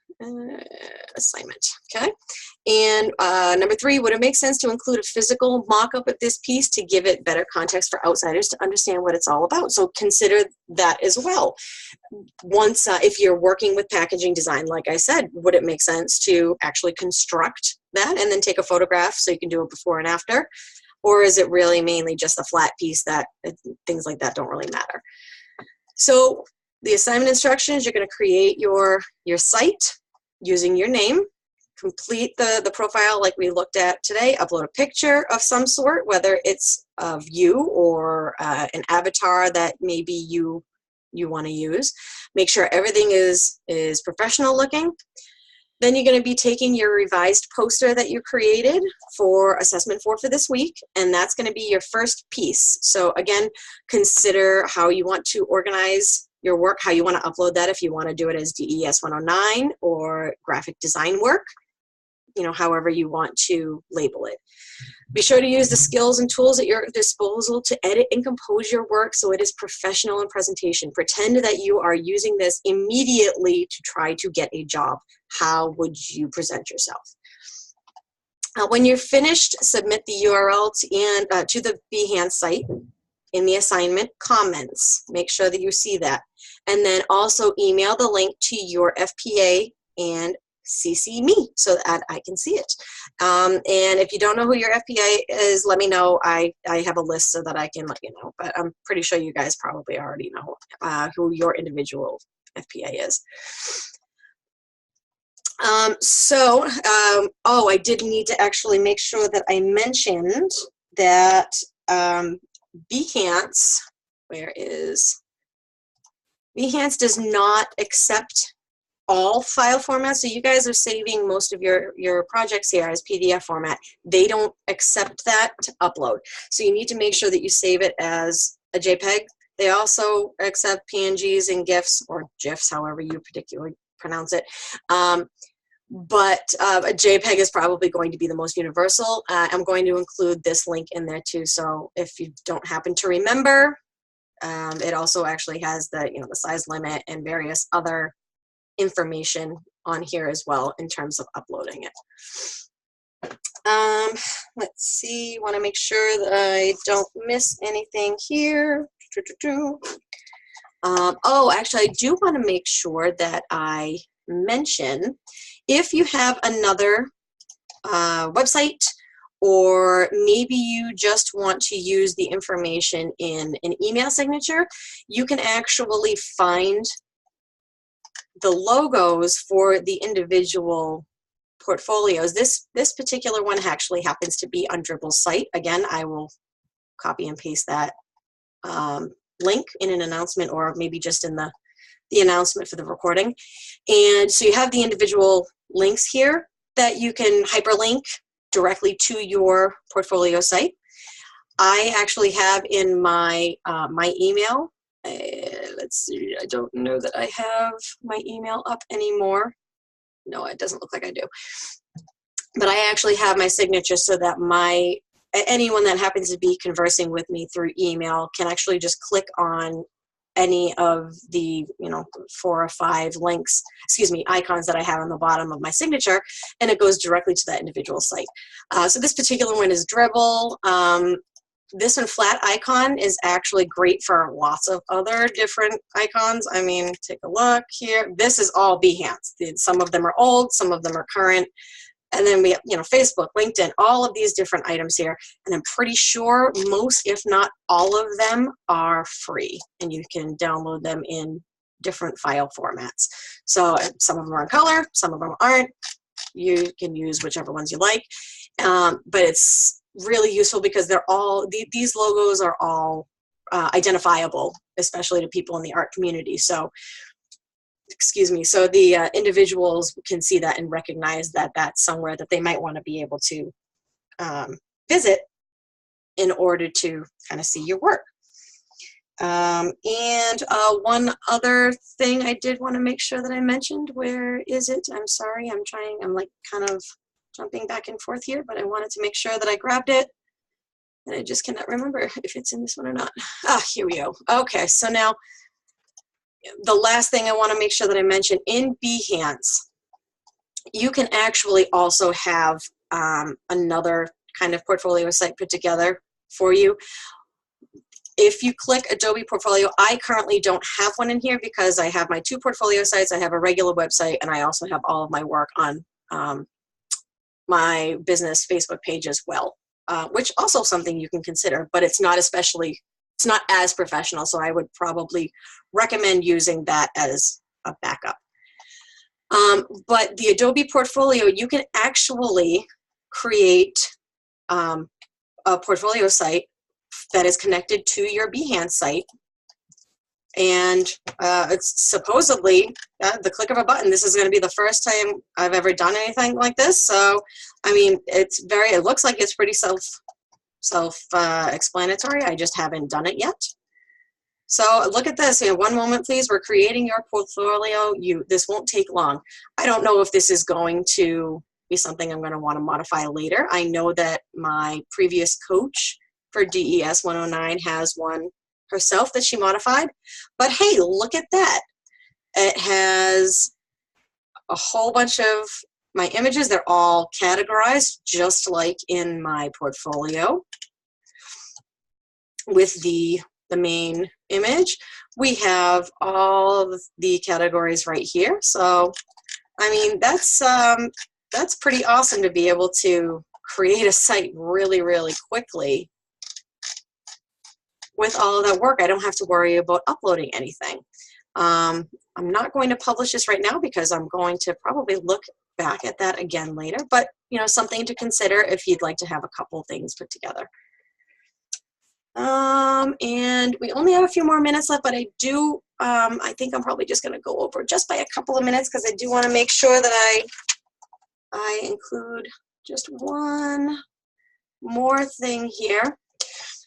assignment. Okay, and number 3, would it make sense to include a physical mock-up of this piece to give it better context for outsiders to understand what it's all about? So consider that as well. Once, if you're working with packaging design, like I said, would it make sense to actually construct that and then take a photograph so you can do a before and after? Or is it really mainly just a flat piece that things like that don't really matter? So the assignment instructions, you're going to create your site using your name, complete the profile like we looked at today, upload a picture of some sort, whether it's of you or an avatar that maybe you want to use. Make sure everything is professional looking. Then you're going to be taking your revised poster that you created for assessment for this week, and that's going to be your first piece. So again, consider how you want to organize your work, how you want to upload that, if you want to do it as DES109 or graphic design work, you know, however you want to label it. Be sure to use the skills and tools at your disposal to edit and compose your work so it is professional in presentation. Pretend that you are using this immediately to try to get a job. How would you present yourself? When you're finished, submit the URL to the Behance site in the assignment comments. Make sure that you see that. And then also email the link to your FPA and CC me so that I can see it. And if you don't know who your FPA is, let me know. I have a list so that I can let you know. But I'm pretty sure you guys probably already know who your individual FPA is. Oh, I did need to actually make sure that I mentioned that Behance, Behance does not accept all file formats. So you guys are saving most of your projects here as PDF format. They don't accept that to upload. So you need to make sure that you save it as a JPEG. They also accept PNGs and GIFs, or GIFs, however you particularly pronounce it. But a JPEG is probably going to be the most universal. I'm going to include this link in there too. So if you don't happen to remember, it also actually has the the size limit and various other information on here as well in terms of uploading it. Let's see, want to make sure that I don't miss anything here. Oh, actually, I do want to make sure that I mention, if you have another website, or maybe you just want to use the information in an email signature, you can actually find the logos for the individual portfolios. This particular one actually happens to be on Dribble's site. Again, I will copy and paste that link in an announcement, or maybe just in the announcement for the recording. And so you have the individual links here that you can hyperlink directly to your portfolio site. I actually have in my my email, let's see, I don't know that I have my email up anymore. No, it doesn't look like I do. But I actually have my signature so that anyone that happens to be conversing with me through email can actually just click on any of the 4 or 5 links, icons that I have on the bottom of my signature, and it goes directly to that individual site. So this particular one is Dribble. This one, flat icon, is actually great for lots of other different icons. I mean, take a look here. This is all Behance. Some of them are old, some of them are current. And then we have, Facebook, LinkedIn, all of these different items here. And I'm pretty sure most, if not all of them, are free. And you can download them in different file formats. So some of them are in color, some of them aren't. You can use whichever ones you like. But it's really useful because they're all, these logos are all identifiable, especially to people in the art community. So so the individuals can see that and recognize that that's somewhere that they might want to be able to visit in order to kind of see your work. And one other thing I did want to make sure that I mentioned, where is it? I'm sorry, I'm like kind of jumping back and forth here, but I wanted to make sure that I grabbed it. And I just cannot remember if it's in this one or not. Ah, here we go. Okay, so now, the last thing I want to make sure that I mention, in Behance, you can actually also have another kind of portfolio site put together for you. If you click Adobe Portfolio, I currently don't have one in here because I have my 2 portfolio sites. I have a regular website, and I also have all of my work on my business Facebook page as well, which also something you can consider, but it's not as professional, so I would probably recommend using that as a backup. But the Adobe Portfolio, you can actually create a portfolio site that is connected to your Behance site, and it's supposedly the click of a button. This is going to be the first time I've ever done anything like this, so I mean, it looks like it's pretty self-explanatory. I just haven't done it yet. So look at this. One moment, please. We're creating your portfolio. This won't take long. I don't know if this is going to be something I'm going to want to modify later. I know that my previous coach for DES109 has one herself that she modified. But hey, look at that. It has a whole bunch of my images, they're all categorized just like in my portfolio with the main image. We have all of the categories right here. So, I mean, that's pretty awesome to be able to create a site really, really quickly with all of that work. I don't have to worry about uploading anything. I'm not going to publish this right now because I'm going to probably look back at that again later, but you know, something to consider if you'd like to have a couple things put together. And we only have a few more minutes left, but I think I'm probably just going to go over just by a couple of minutes because I do want to make sure that I include just one more thing here.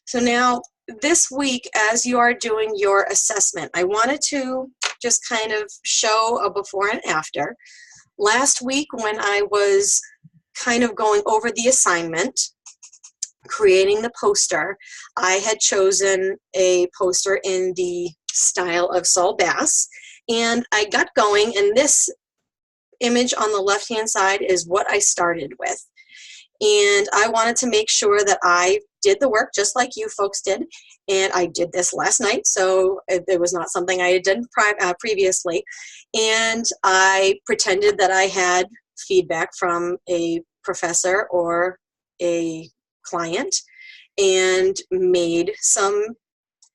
So now this week, as you are doing your assessment, I wanted to just kind of show a before and after. Last week when I was kind of going over the assignment, creating the poster, I had chosen a poster in the style of Saul Bass, and I got going, and this image on the left-hand side is what I started with. And I wanted to make sure that I did the work just like you folks did, and I did this last night, so it was not something I had done previously, and I pretended that I had feedback from a professor or a client and made some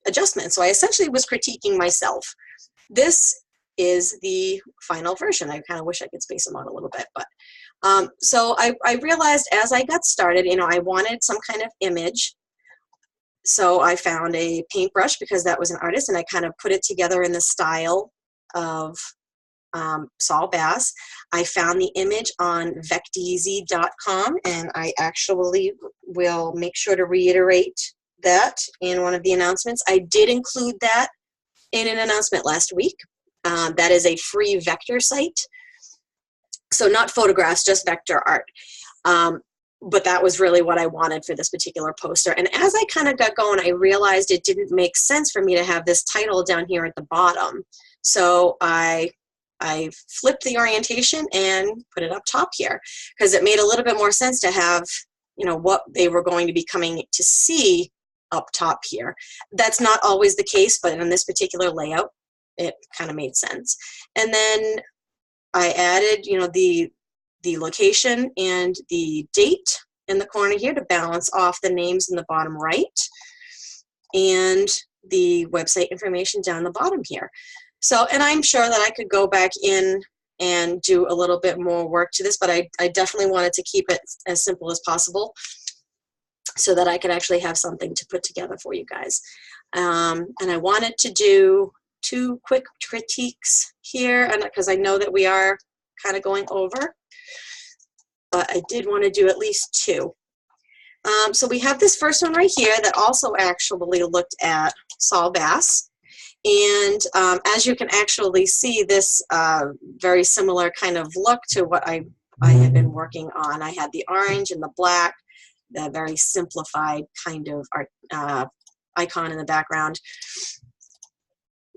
adjustments. So I essentially was critiquing myself. This is the final version. I kind of wish I could space them out a little bit, but so I realized as I got started, you know, I wanted some kind of image. So I found a paintbrush because that was an artist, and I kind of put it together in the style of Saul Bass. I found the image on vecteezy.com, and I actually will make sure to reiterate that in one of the announcements. I did include that in an announcement last week. That is a free vector site. So not photographs, just vector art. But that was really what I wanted for this particular poster. And as I kind of got going, I realized it didn't make sense for me to have this title down here at the bottom. So I flipped the orientation and put it up top here because it made a little bit more sense to have, you know, what they were going to be coming to see up top here. That's not always the case, but in this particular layout, it kind of made sense. And then I added, you know, the location and the date in the corner here to balance off the names in the bottom right, and the website information down the bottom here. So, and I'm sure that I could go back in and do a little bit more work to this, but I definitely wanted to keep it as simple as possible so that I could actually have something to put together for you guys. And I wanted to do 2 quick critiques here, and because I know that we are kind of going over, but I did want to do at least 2. So we have this first one right here that also actually looked at Saul Bass, and as you can actually see, this very similar kind of look to what I had been working on. I had the orange and the black, the very simplified kind of art icon in the background.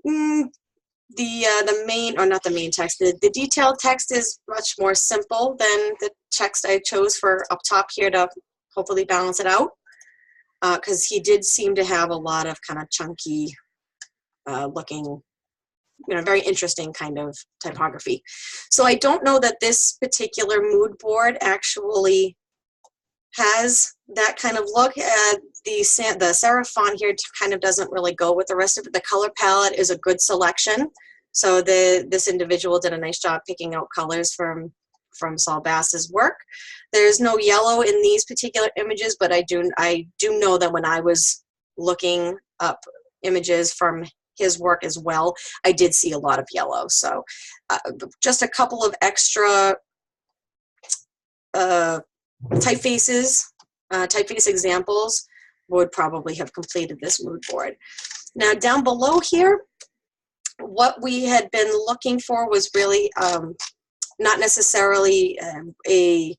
The main, or not the main text, the detailed text is much more simple than the text I chose for up top here to hopefully balance it out, because he did seem to have a lot of kind of chunky looking, you know, very interesting kind of typography. So I don't know that this particular mood board actually has that kind of look. The serif font here kind of doesn't really go with the rest of it. The color palette is a good selection. So this individual did a nice job picking out colors from Saul Bass's work. There's no yellow in these particular images, but I do know that when I was looking up images from his work as well, I did see a lot of yellow. So just a couple of extra typeface examples would probably have completed this mood board. Now down below here, what we had been looking for was really not necessarily a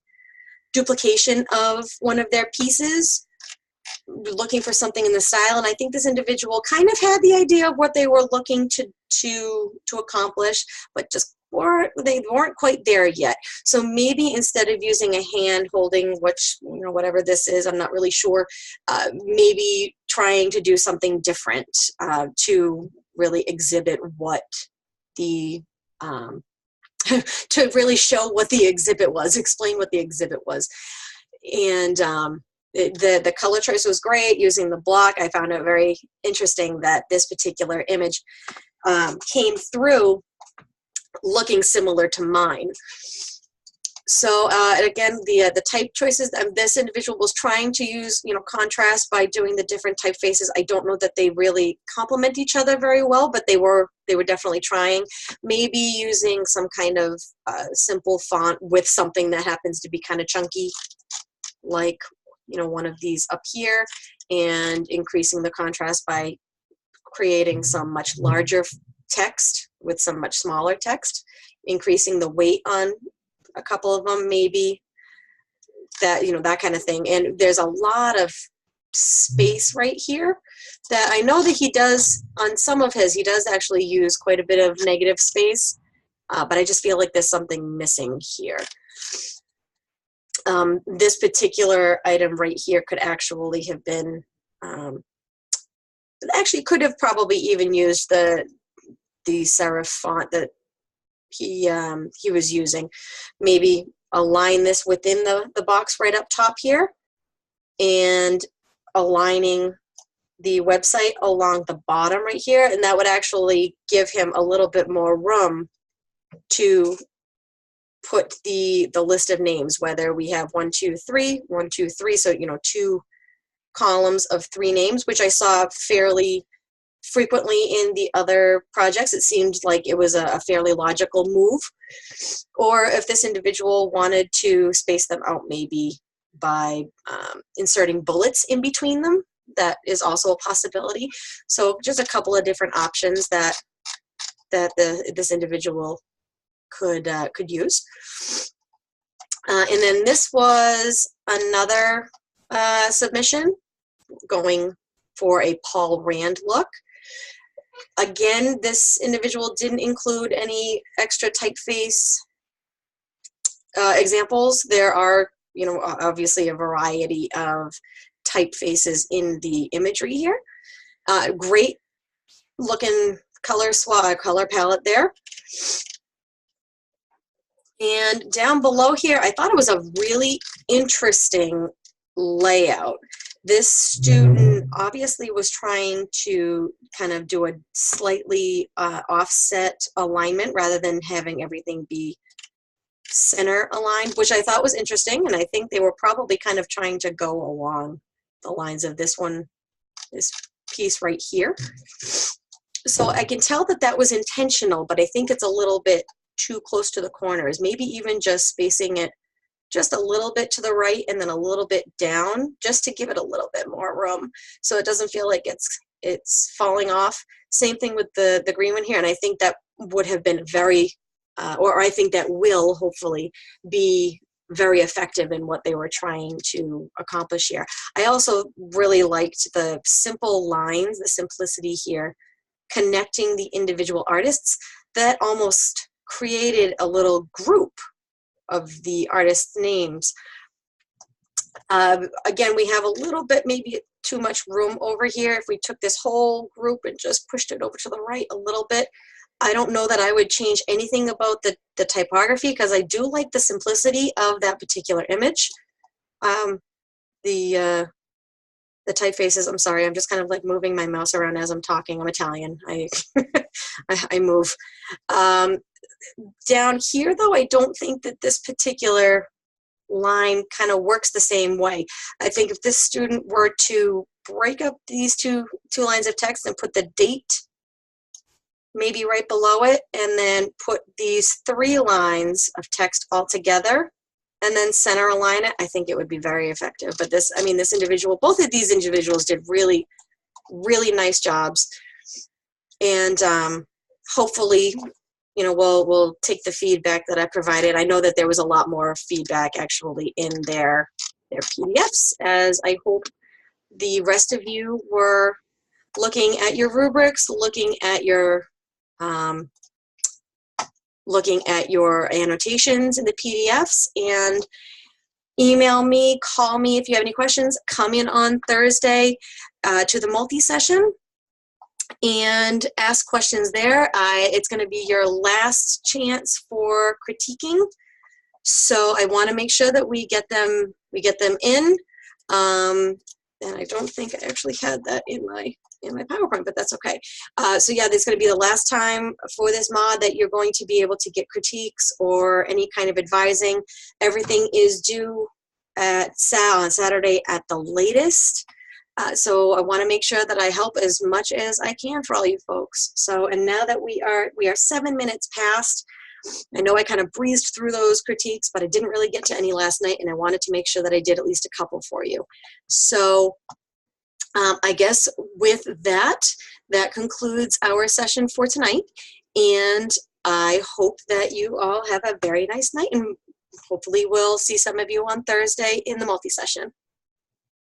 duplication of one of their pieces, looking for something in the style, and I think this individual kind of had the idea of what they were looking to accomplish, but just weren't quite there yet. So maybe instead of using a hand holding, which, you know, whatever this is, I'm not really sure, maybe trying to do something different to really exhibit what the to really show what the exhibit was, explain what the exhibit was. And the color choice was great using the block. I found it very interesting that this particular image came through looking similar to mine. So and again, the type choices, this individual was trying to use, you know, contrast by doing the different typefaces. I don't know that they really complement each other very well, but they were definitely trying. Maybe using some kind of simple font with something that happens to be kind of chunky, like, you know, one of these up here, and increasing the contrast by creating some much larger text with some much smaller text, increasing the weight on a couple of them, maybe, that, you know, that kind of thing. And there's a lot of space right here that I know that he does on some of his, he does actually use quite a bit of negative space, but I just feel like there's something missing here. This particular item right here could actually have been, actually could have probably even used the serif font that he was using. Maybe align this within the box right up top here, and aligning the website along the bottom right here, and that would actually give him a little bit more room to put the list of names, whether we have 1, 2, 3, 1, 2, 3, so, you know, 2 columns of 3 names, which I saw fairly frequently in the other projects. It seemed like it was a fairly logical move. Or if this individual wanted to space them out, maybe by inserting bullets in between them, that is also a possibility. So just a couple of different options that this individual could use. And then this was another submission going for a Paul Rand look. Again, this individual didn't include any extra typeface examples. There are, you know, obviously a variety of typefaces in the imagery here. Great looking color palette there. And down below here, I thought it was a really interesting layout. This student obviously was trying to kind of do a slightly offset alignment rather than having everything be center aligned, which I thought was interesting, and I think they were probably kind of trying to go along the lines of this one, this piece right here. So I can tell that that was intentional, but I think it's a little bit too close to the corners. Maybe even just spacing it just a little bit to the right and then a little bit down, just to give it a little bit more room, so it doesn't feel like it's falling off. Same thing with the green one here, and I think that would have been very, or I think that will hopefully be very effective in what they were trying to accomplish here. I also really liked the simple lines, the simplicity here, connecting the individual artists. That almost created a little group of the artists' names. Again, we have a little bit, maybe too much room over here. If we took this whole group and just pushed it over to the right a little bit, I don't know that I would change anything about the typography, because I do like the simplicity of that particular image. The typefaces, I'm sorry, I'm just kind of like moving my mouse around as I'm talking. I'm Italian. I move. Down here, though, I don't think that this particular line kind of works the same way. I think if this student were to break up these two lines of text and put the date maybe right below it, and then put these 3 lines of text all together, and then center align it, I think it would be very effective. But this, I mean, this individual, both of these individuals did really, really nice jobs. And hopefully, you know, we'll take the feedback that I provided. I know that there was a lot more feedback actually in their PDFs, as I hope the rest of you were looking at your rubrics, looking at your looking at your annotations in the PDFs, and email me, call me if you have any questions. Come in on Thursday to the multi-session and ask questions there. It's going to be your last chance for critiquing, so I want to make sure that we get them in. And I don't think I actually had that in my PowerPoint, but that's okay. So yeah, this is going to be the last time for this mod that you're going to be able to get critiques or any kind of advising. Everything is due on Saturday at the latest. So I want to make sure that I help as much as I can for all you folks. So, and now that we are 7 minutes past, I know I kind of breezed through those critiques, but I didn't really get to any last night, and I wanted to make sure that I did at least a couple for you. So I guess with that, that concludes our session for tonight, and I hope that you all have a very nice night, and hopefully we'll see some of you on Thursday in the multi-session.